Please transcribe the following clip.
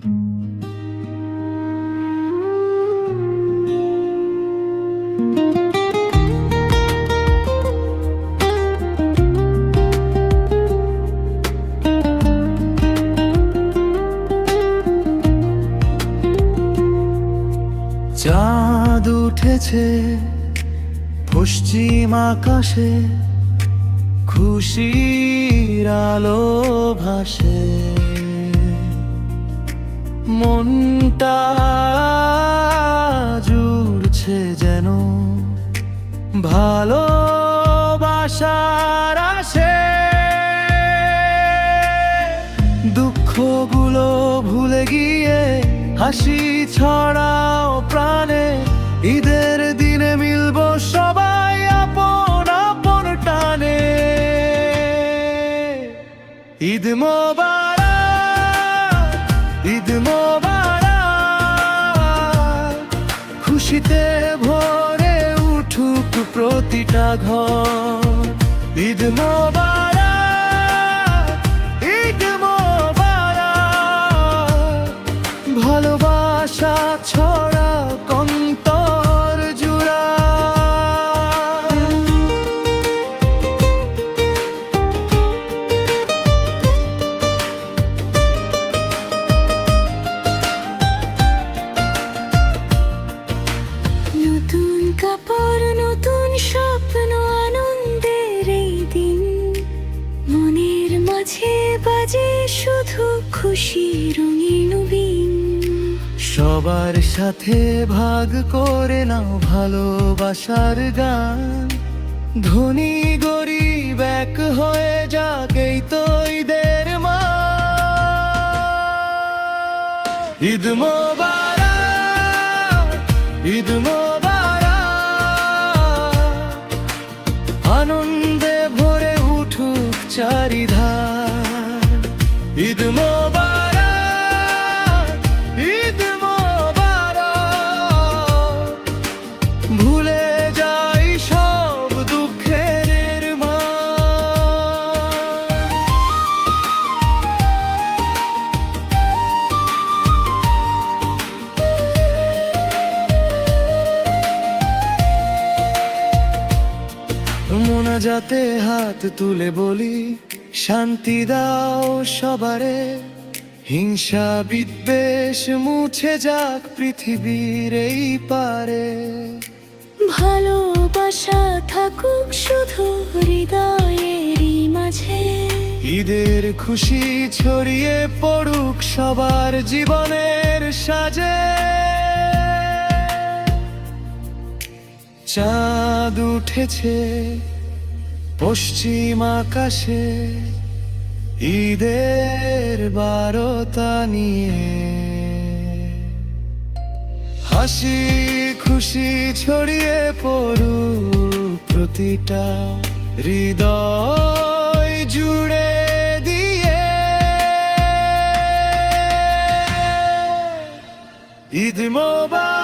চাঁদ উঠেছে পশ্চিম আকাশে, খুশির আলো ভাসে। মনটা জুড়ছে যেন ভালোবাসার আসে। দুঃখগুলো ভুলে গিয়ে হাসি ছড়াও প্রাণে। ঈদের দিনে মিলবো সবাই আপন আপন টানে। ঈদ মোবারক, ঈদ মোবারক, খুশিতে ভরে উঠুক প্রতিটা ঘর। ঈদ মোবারক, ঈদ মোবারক, ভালোবাসা ছড়া অন্তর জুড়া। নতুন কাপড়, নতুন স্বপ্ন, আনন্দের এই দিন। মনের মাঝে বাজে শুধু খুশি রঙিন বিন। সবার সাথে ভাগ করে নাও ভালোবাসার গান। ধনী গরিব এক হয়ে যাক, এই তো ঈদের মা। ঈদ মোবারক, ঈদ মোবারক, আনন্দে ভরে উঠুক চারিধার। ঈদ মোবারক, ঈদ মোবারক, ভুলে যাই সব দুঃখের মা। মোনাজাতে হাত তুলে বলি, শান্তি দাও সবারে। হিংসা বিদ্বেষ মুছে যাক পৃথিবীর এই পারে। ভালোবাসা থাকুক শুধু হৃদয়েরই মাঝে। ঈদের খুশি ছড়িয়ে পড়ুক সবার জীবনের সাজে। চাঁদ উঠেছে পশ্চিম আকাশে, ঈদের বারতা নিয়ে। হাসি খুশি ছড়িয়ে পড়ুক প্রতিটা হৃদয় জুড়ে দিয়ে। ঈদ মোবারক।